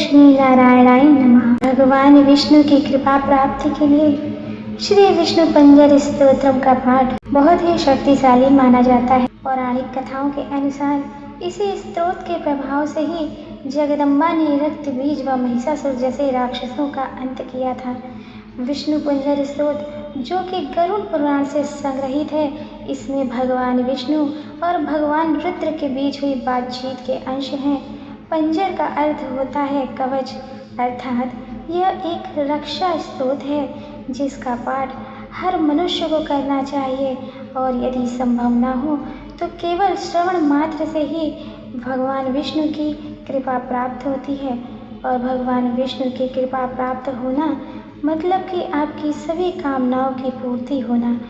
लक्ष्मी नारायणाय नमः। भगवान विष्णु की कृपा प्राप्ति के लिए श्री विष्णु पंजर स्तोत्रम का पाठ बहुत ही शक्तिशाली माना जाता है। पौराणिक कथाओं के अनुसार इसी स्तोत्र के प्रभाव से ही जगदम्बा ने रक्त बीज व महिषासुर जैसे राक्षसों का अंत किया था। विष्णु पंजर स्तोत्र, जो कि गरुड़ पुराण से संग्रहित है, इसमें भगवान विष्णु और भगवान रुद्र के बीच हुई बातचीत के अंश हैं। पंजर का अर्थ होता है कवच, अर्थात यह एक रक्षा स्तोत्र है जिसका पाठ हर मनुष्य को करना चाहिए और यदि संभव न हो तो केवल श्रवण मात्र से ही भगवान विष्णु की कृपा प्राप्त होती है। और भगवान विष्णु की कृपा प्राप्त होना मतलब कि आपकी सभी कामनाओं की पूर्ति होना।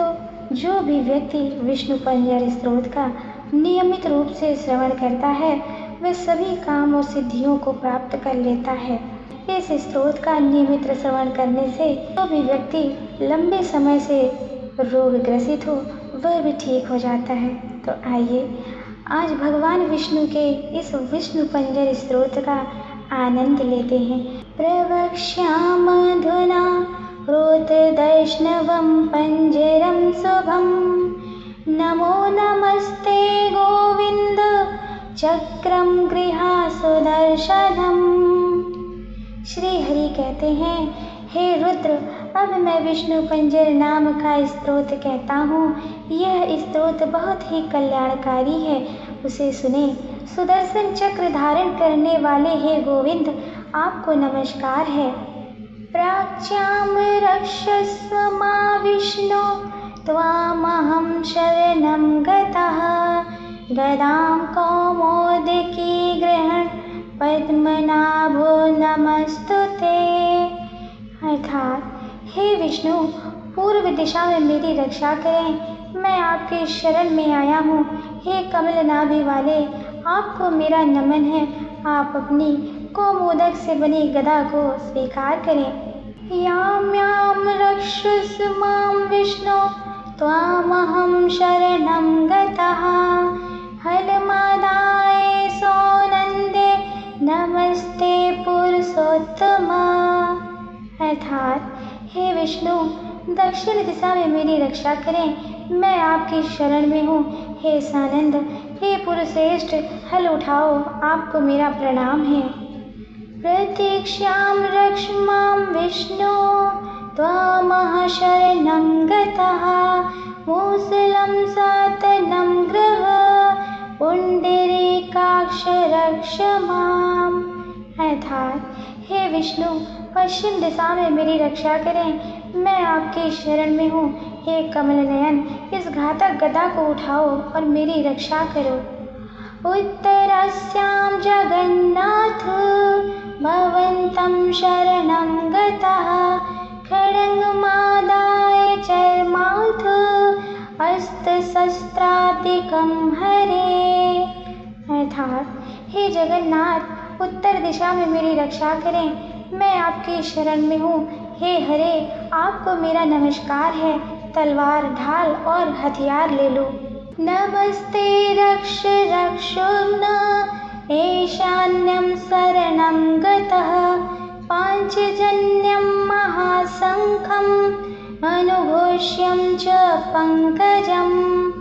तो जो भी व्यक्ति विष्णु पंजर स्तोत्र का नियमित रूप से श्रवण करता है वह सभी काम और सिद्धियों को प्राप्त कर लेता है। इस स्तोत्र का नियमित श्रवण करने से जो भी व्यक्ति लंबे समय से रोग ग्रसित हो वह भी ठीक हो जाता है। तो आइए आज भगवान विष्णु के इस विष्णु पंजर स्तोत्र का आनंद लेते हैं। प्रवक्ष्यामधुना रोतदैष्णवं पंजरं शुभं, नमो नमस्ते गोविंद चक्रम गृहासुदर्शनम्। श्री हरि कहते हैं, हे रुद्र, अब मैं विष्णु पंजर नाम का स्तोत्र कहता हूँ। यह स्तोत्र बहुत ही कल्याणकारी है, उसे सुने। सुदर्शन चक्र धारण करने वाले हे गोविंद, आपको नमस्कार है। प्राच्याम रक्षस्व मा विष्णु, त्वामहं शरणं गतः, गदां कौमोदकी ग्रहण पद्मनाभो नमस्तुते। अर्थात, हे विष्णु, पूर्व दिशा में मेरी रक्षा करें, मैं आपके शरण में आया हूँ। हे कमल नाभि वाले, आपको मेरा नमन है। आप अपनी कौमोदक से बनी गदा को स्वीकार करें। याम याम रक्षस माम विष्णु, त्वामहं शरणं गतः, हलमादाय सौनंदे नमस्ते पुरुषोत्तमा। अर्थात, हे विष्णु, दक्षिण दिशा में मेरी रक्षा करें, मैं आपकी शरण में हूँ। हे सानंद, हे पुरुषश्रेष्ठ, हल उठाओ, आपको मेरा प्रणाम है। प्रतीक्ष्याम रक्ष माम विष्णु, त्वामहं शरणं गतः, मूसलं सातनं ग्रह पुंडरीकाक्ष रक्ष माम। अर्थात, हे विष्णु, पश्चिम दिशा में मेरी रक्षा करें, मैं आपकी शरण में हूँ। हे कमल नयन, इस घातक गदा को उठाओ और मेरी रक्षा करो। उत्तरस्यां जगन्नाथ, भवन्तं शरणं गतः, खड्गमादाय चर्माथ, अस्त्रशस्त्रादिकं हरे। अर्थात, हे जगन्नाथ, उत्तर दिशा में मेरी रक्षा करें, मैं आपकी शरण में हूँ। हे हरे, आपको मेरा नमस्कार है। तलवार, ढाल और हथियार ले लो। नमस्ते रक्ष रक्षोम्न, ईशान्यं शरणं गतः, पांचजन्यं महाशंखं, अनुभूष्यं च पंकजम्।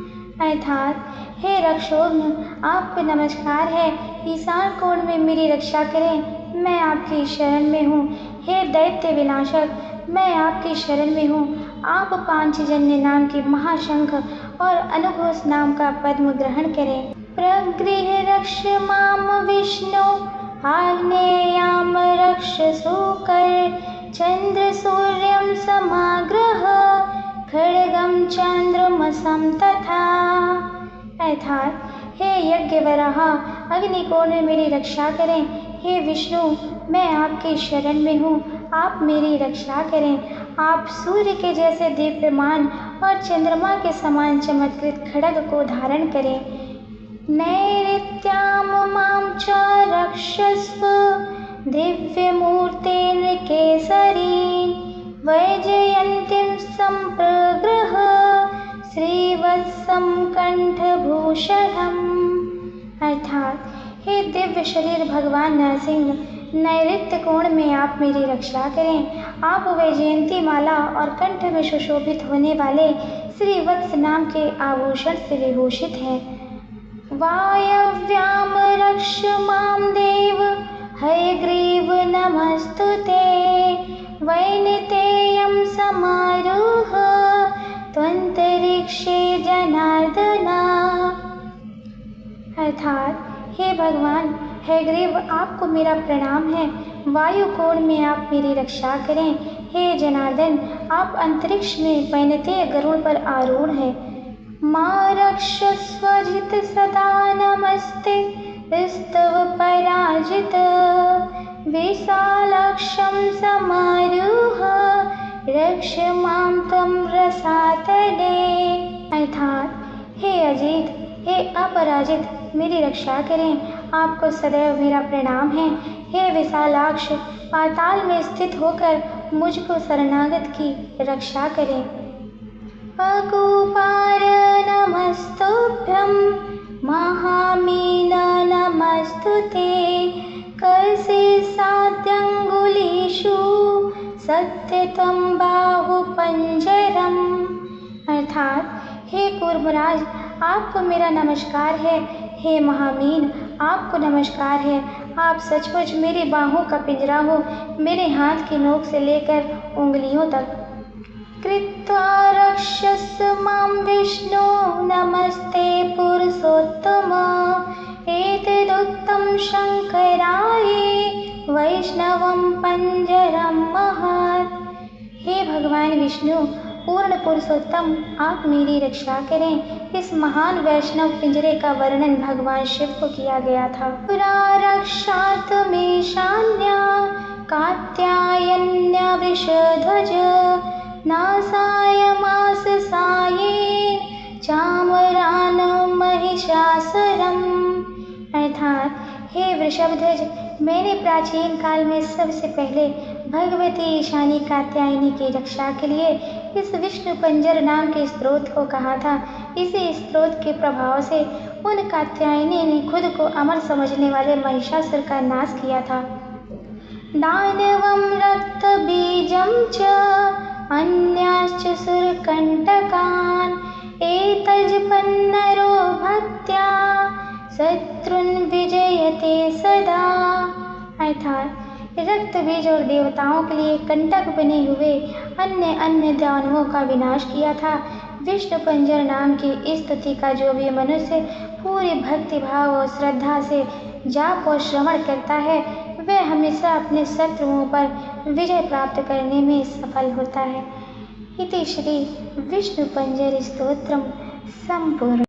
अर्थात, हे रक्षोम्न, आपको नमस्कार है। ईशान कोण में मेरी रक्षा करें, मैं आपकी शरण में हूँ। हे दैत्य विनाशक, मैं आपकी शरण में हूँ। आप पांचजन्य नाम की महाशंख और अनुभूष नाम का पद्म ग्रहण करें। प्रगृह रक्ष माम विष्णु, आग्नेयाम रक्ष सूकर, चंद्र सूर्यं समाग्रह, खड्गं चंद्रमसं तथा। अर्थात, हे यज्ञ वराह, अग्निकोण में मेरी रक्षा करें। हे विष्णु, मैं आपकी शरण में हूँ, आप मेरी रक्षा करें। आप सूर्य के जैसे दीप्यमान और चंद्रमा के समान चमत्कृत खड्ग को धारण करें। नैऋत्यां मां च रक्षस्व, दिव्यमूर्तेन केसरी, वैजयन्तीं सम्प्रग्रह, श्रीवत्सं कंठभूषणम्। अर्थात, हे दिव्य शरीर भगवान नरसिंह, नैऋत्य कोण में आप मेरी रक्षा करें। आप वैजयंती माला और कंठ में सुशोभित होने वाले श्री वत्स नाम के आभूषण से विभूषित हैं। वायव्याम रक्ष मां देव हयग्रीव नमस्तुते। वैनतेयं समारोह त्वंतरिक्षे जनार्दना। अर्थात हे भगवान हयग्रीव, आपको मेरा प्रणाम है। वायु कोण में आप मेरी रक्षा करें। हे जनार्दन, आप अंतरिक्ष में वैनतेय गरुड़ पर आरूढ़ हैं। मां रक्षस्वजित सदा नमस्ते स्तव पराजित। विशालाक्षं समारूह रक्ष मां त्वं रसातले। अर्थात हे अजित, हे अपराजित, मेरी रक्षा करें। आपको सदैव मेरा प्रणाम है। हे विशालाक्ष, पाताल में स्थित होकर मुझको शरणागत की रक्षा करें। अकूपार नमस्तुभ्यं महामीन नमस्तुते। कलसे सात्यंगुलीषु सत्यत्वं बाहुपंजरम्। अर्थात हे कूर्मराज, आपको मेरा नमस्कार है। हे महामीन, आपको नमस्कार है। आप सचमुच मेरी बाहों का पिंजरा हो, मेरे हाथ की नोक से लेकर उंगलियों तक। कृत्वा रक्षस मां विष्णु नमस्ते पुरुषोत्तम। एतदुक्तं शंकराय वैष्णवं पंजरं महत्। हे भगवान विष्णु पूर्ण पुरुषोत्तम, आप मेरी रक्षा करें। इस महान वैष्णव पिंजरे का वर्णन भगवान शिव को किया गया था। रक्षात में शान्या कात्यायन्या वृषध्वज। नासाय मास सायेन चामरान महिषासुरम्। अर्थात हे वृषभध्वज, मैंने प्राचीन काल में सबसे पहले भगवती ईशानी कात्यायनी की रक्षा के लिए इस विष्णु पंजर नाम के स्त्रोत को कहा था। इसी स्त्रोत के प्रभाव से उन कात्यायनी ने खुद को अमर समझने वाले महिषासुर का नाश किया था। दानवं रक्त बीजं च अन्याश्च सुरकंटकान्। एतज्जपन्नरो भक्त्या शत्रुन् विजयते सदा। अर्थात रक्त बीज और देवताओं के लिए कंटक बने हुए अन्य दानवों का विनाश किया था। विष्णु पंजर नाम की इस स्तुति का जो भी मनुष्य पूरी भक्ति भाव और श्रद्धा से जाप और श्रवण करता है, वह हमेशा अपने शत्रुओं पर विजय प्राप्त करने में सफल होता है। इति श्री विष्णु पंजर स्तोत्रम संपूर्ण।